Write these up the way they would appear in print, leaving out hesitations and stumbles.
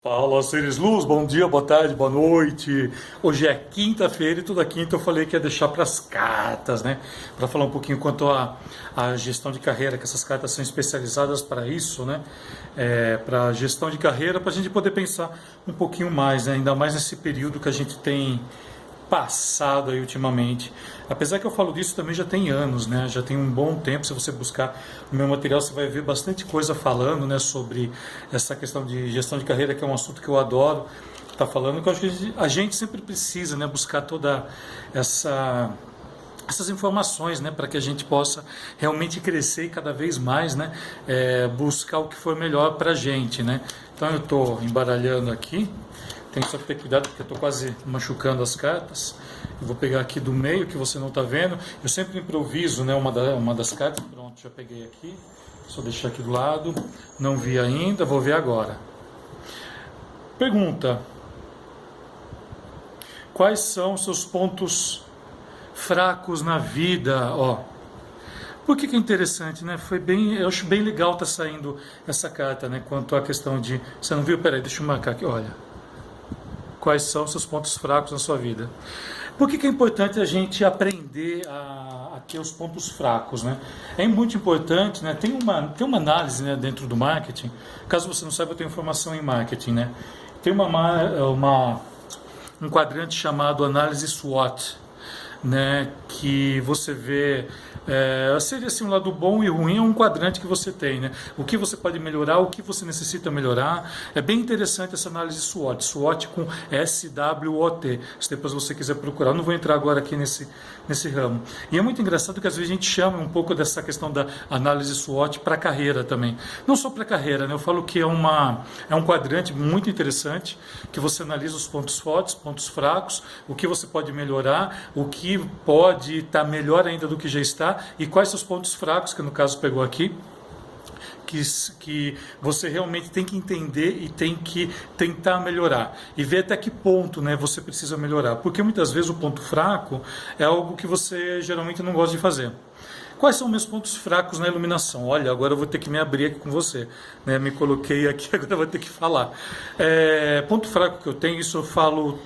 Fala, seres luz, bom dia, boa tarde, boa noite. Hoje é quinta-feira e toda quinta eu falei que ia deixar para as cartas, né? Para falar um pouquinho quanto à gestão de carreira, que essas cartas são especializadas para isso, né? Para gestão de carreira, para a gente poder pensar um pouquinho mais, né? Ainda mais nesse período que a gente tem passado aí ultimamente. Apesar que eu falo disso também já tem anos, né? Já tem um bom tempo. Se você buscar no meu material, você vai ver bastante coisa falando, né, sobre essa questão de gestão de carreira, que é um assunto que eu adoro estar falando, que eu acho que a gente sempre precisa, né, buscar toda essas informações, né, para que a gente possa realmente crescer e cada vez mais, né, buscar o que for melhor para a gente, né. Então eu estou embaralhando aqui. Tem só que ter cuidado porque eu estou quase machucando as cartas. Eu vou pegar aqui do meio que você não está vendo. Eu sempre improviso, né, uma das cartas. Pronto, já peguei aqui. Só deixar aqui do lado. Não vi ainda, vou ver agora. Pergunta: quais são os seus pontos fracos na vida? Ó, por que é interessante, né? Eu acho bem legal tá saindo essa carta, né? Quanto à questão de, você não viu? Peraí, deixa eu marcar aqui. Olha, quais são os seus pontos fracos na sua vida? Por que é importante a gente aprender a ter os pontos fracos, né? É muito importante, né? Tem uma análise, né, dentro do marketing. Caso você não saiba, eu tenho formação em marketing, né? Tem um quadrante chamado análise SWOT, né, que você vê, seria assim, um lado bom e ruim, é um quadrante que você tem, né, o que você pode melhorar, o que você necessita melhorar. É bem interessante essa análise SWOT, SWOT com SWOT, se depois você quiser procurar. Não vou entrar agora aqui nesse ramo. E é muito engraçado que às vezes a gente chama um pouco dessa questão da análise SWOT para carreira também, não só para carreira, né? Eu falo que é um quadrante muito interessante, que você analisa os pontos fortes, pontos fracos, o que você pode melhorar, o que pode estar melhor ainda do que já está, e quais são os pontos fracos, que no caso pegou aqui, que você realmente tem que entender e tem que tentar melhorar e ver até que ponto, né, você precisa melhorar, porque muitas vezes o ponto fraco é algo que você geralmente não gosta de fazer. Quais são meus pontos fracos na iluminação? Olha, agora eu vou ter que me abrir aqui com você, né? Me coloquei aqui, agora eu vou ter que falar. Ponto fraco que eu tenho, isso eu falo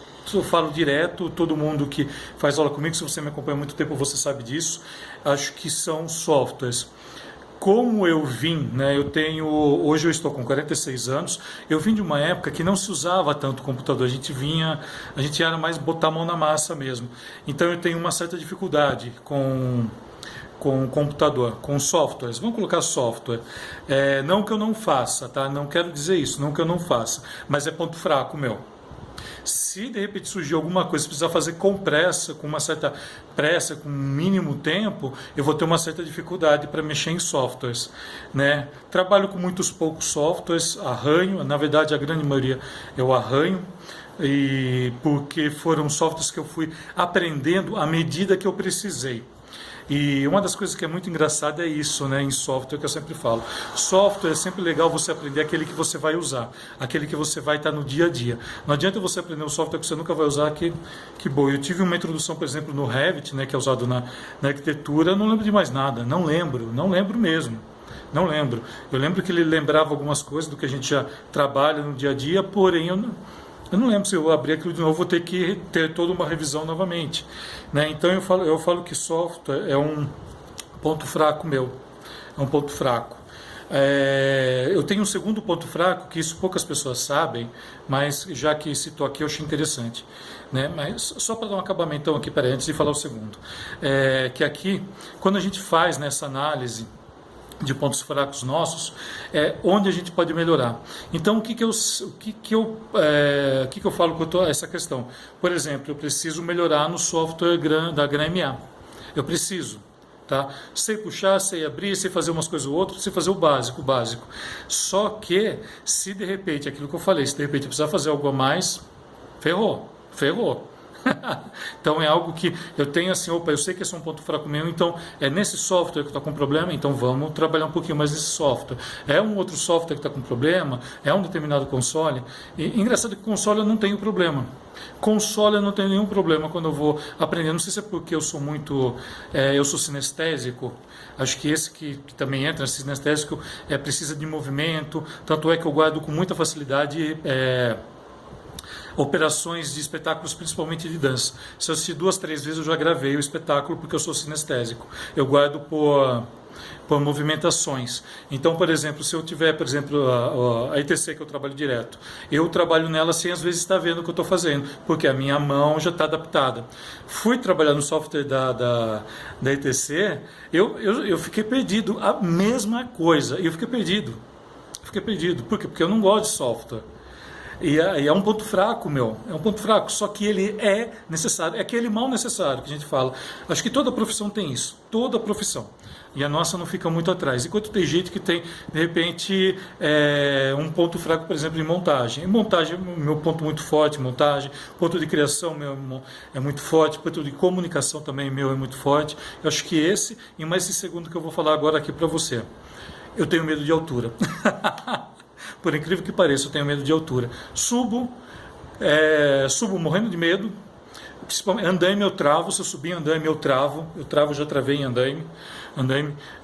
direto. Todo mundo que faz aula comigo, se você me acompanha há muito tempo, você sabe disso. Acho que são softwares. Como eu vim, né, hoje eu estou com 46 anos, eu vim de uma época que não se usava tanto computador, a gente era mais botar a mão na massa mesmo. Então eu tenho uma certa dificuldade com computador, com softwares. Vamos colocar software. Não que eu não faça, tá? Não quero dizer isso, não que eu não faça, mas é ponto fraco meu. Se de repente surgir alguma coisa, se precisar fazer com pressa, com uma certa pressa, com um mínimo tempo, eu vou ter uma certa dificuldade para mexer em softwares, né? Trabalho com muitos poucos softwares, arranho, na verdade a grande maioria eu arranho, e porque foram softwares que eu fui aprendendo à medida que eu precisei. E uma das coisas que é muito engraçada é isso, né, em software, que eu sempre falo. Software é sempre legal você aprender aquele que você vai usar, aquele que você vai estar no dia a dia. Não adianta você aprender um software que você nunca vai usar, que bom. Eu tive uma introdução, por exemplo, no Revit, né, que é usado na arquitetura, eu não lembro de mais nada, não lembro mesmo. Não lembro. Eu lembro que ele lembrava algumas coisas do que a gente já trabalha no dia a dia, porém eu não lembro. Se eu abrir aquilo de novo, vou ter que ter toda uma revisão novamente, né? Então eu falo que software é um ponto fraco meu, é um ponto fraco. Eu tenho um segundo ponto fraco, que isso poucas pessoas sabem, mas já que citou aqui eu achei interessante, né? Mas só para dar um acabamento aqui, peraí, antes de falar o segundo, que aqui, quando a gente faz nessa análise de pontos fracos nossos, onde a gente pode melhorar. Então, o que eu falo quanto a essa questão? Por exemplo, eu preciso melhorar no software da GrandMA. Eu preciso, tá? Sei puxar, sei abrir, sei fazer umas coisas ou outras, sei fazer o básico. Só que, se de repente, aquilo que eu falei, se de repente eu precisar fazer algo a mais, ferrou. Então é algo que eu tenho assim, opa, eu sei que esse é um ponto fraco meu, então é nesse software que está com problema, então vamos trabalhar um pouquinho mais nesse software. É um outro software que está com problema, é um determinado console. E engraçado que console eu não tenho problema. Console eu não tenho nenhum problema quando eu vou aprender. Não sei se é porque eu sou muito, eu sou sinestésico. Acho que esse que também entra, sinestésico, precisa de movimento. Tanto é que eu guardo com muita facilidade operações de espetáculos, principalmente de dança. Se eu assistir 2, 3 vezes, eu já gravei o espetáculo porque eu sou sinestésico. Eu guardo por movimentações. Então, por exemplo, se eu tiver, por exemplo, a ITC que eu trabalho direto, eu trabalho nela sem às vezes estar vendo o que eu estou fazendo, porque a minha mão já está adaptada. Fui trabalhar no software da ITC, eu fiquei perdido, a mesma coisa, eu fiquei perdido. Por quê? Porque eu não gosto de software. E é um ponto fraco, é um ponto fraco, só que ele é necessário, é aquele mal necessário que a gente fala. Acho que toda profissão tem isso, toda profissão. E a nossa não fica muito atrás. Enquanto tem gente que tem, de repente, um ponto fraco, por exemplo, em montagem. Em montagem, meu ponto muito forte, montagem, ponto de criação meu é muito forte, ponto de comunicação também meu é muito forte. Eu acho que esse, e mais esse segundo que eu vou falar agora aqui para você. Eu tenho medo de altura. Por incrível que pareça, eu tenho medo de altura. Subo morrendo de medo. Principalmente andaime eu travo, se eu subir em andaime eu travo, já travei em andaime.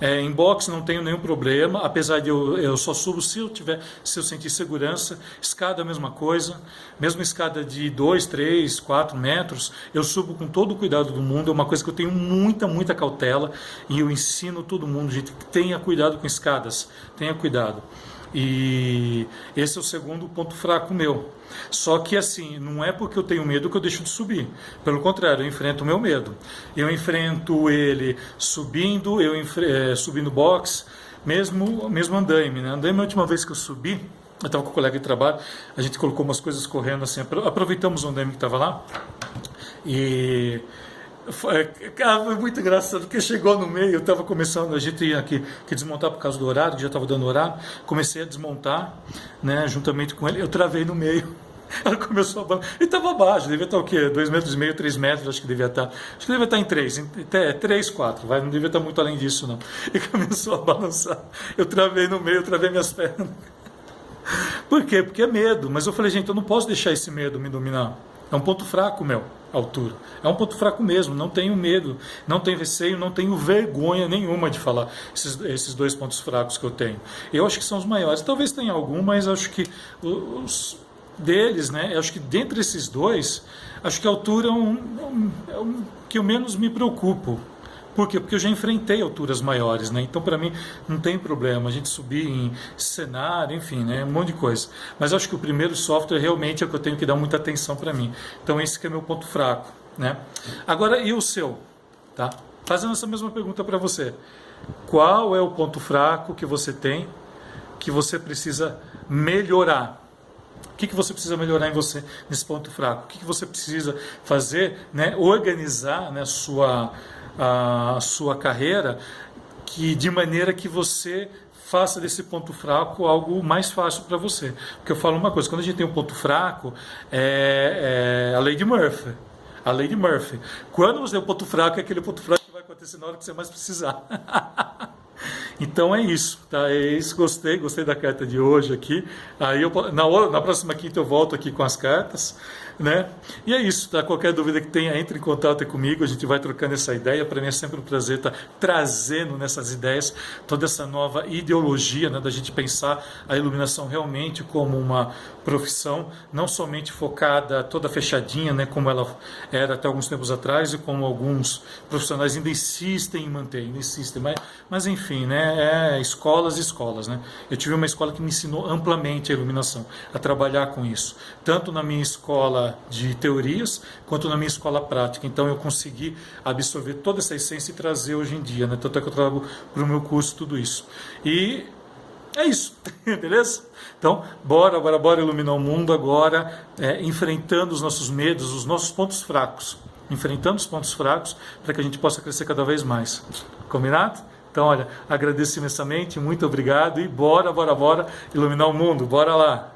Em boxe não tenho nenhum problema, apesar de eu só subo se eu sentir segurança. Escada a mesma coisa, mesmo escada de 2, 3, 4 metros, eu subo com todo o cuidado do mundo, é uma coisa que eu tenho muita cautela e eu ensino todo mundo, gente, tenha cuidado com escadas, tenha cuidado. E esse é o segundo ponto fraco meu. Só que assim, não é porque eu tenho medo que eu deixo de subir. Pelo contrário, eu enfrento o meu medo. Eu enfrento ele subindo, subindo box, mesmo andaime, né? Andaime, a última vez que eu subi, eu estava com um colega de trabalho, a gente colocou umas coisas correndo assim, aproveitamos o andaime que estava lá e foi muito engraçado, porque chegou no meio, eu estava começando, a gente ia que desmontar por causa do horário, que já estava dando horário, comecei a desmontar, né, juntamente com ele, eu travei no meio, ela começou a balançar, ele estava abaixo, devia estar o quê? 2,5 metros, 3 metros, acho que devia estar em 3, 4, não devia estar muito além disso não, e começou a balançar, eu travei no meio, eu travei minhas pernas. Por quê? Porque é medo, mas eu falei, gente, eu não posso deixar esse medo me dominar. É um ponto fraco, a altura. É um ponto fraco mesmo, não tenho medo, não tenho receio, não tenho vergonha nenhuma de falar esses 2 pontos fracos que eu tenho. Eu acho que são os maiores. Talvez tenha algum, mas acho que os deles, né? Eu acho que dentre esses 2, acho que a altura é um que eu menos me preocupo. Por quê? Porque eu já enfrentei alturas maiores, né? Então, para mim, não tem problema a gente subir em cenário, enfim, né? Um monte de coisa. Mas acho que o primeiro software realmente é o que eu tenho que dar muita atenção para mim. Então, esse que é meu ponto fraco, né? Agora, e o seu? Tá? Fazendo essa mesma pergunta para você. Qual é o ponto fraco que você tem, que você precisa melhorar? O que você precisa melhorar em você nesse ponto fraco? O que você precisa fazer, né? Organizar, né, a sua carreira, de maneira que você faça desse ponto fraco algo mais fácil para você. Porque eu falo uma coisa, quando a gente tem um ponto fraco, é a lei de Murphy. A lei de Murphy. Quando você tem um ponto fraco, é aquele ponto fraco que vai acontecer na hora que você mais precisar. Então é isso, tá? É isso, gostei da carta de hoje aqui. Aí na próxima quinta eu volto aqui com as cartas, né? E é isso, tá? Qualquer dúvida que tenha, entre em contato comigo, a gente vai trocando essa ideia. Para mim é sempre um prazer estar trazendo nessas ideias toda essa nova ideologia, né? Da gente pensar a iluminação realmente como uma profissão, não somente focada, toda fechadinha, né? Como ela era até alguns tempos atrás e como alguns profissionais ainda insistem em manter, mas enfim, né? Escolas e escolas, né? Eu tive uma escola que me ensinou amplamente a iluminação, a trabalhar com isso, tanto na minha escola de teorias, quanto na minha escola prática. Então eu consegui absorver toda essa essência e trazer hoje em dia, né? Tanto é que eu trago para o meu curso tudo isso. E é isso, beleza? Então, bora iluminar o mundo agora, enfrentando os nossos medos, os nossos pontos fracos. Enfrentando os pontos fracos para que a gente possa crescer cada vez mais. Combinado? Então, olha, agradeço imensamente, muito obrigado e bora iluminar o mundo, bora lá!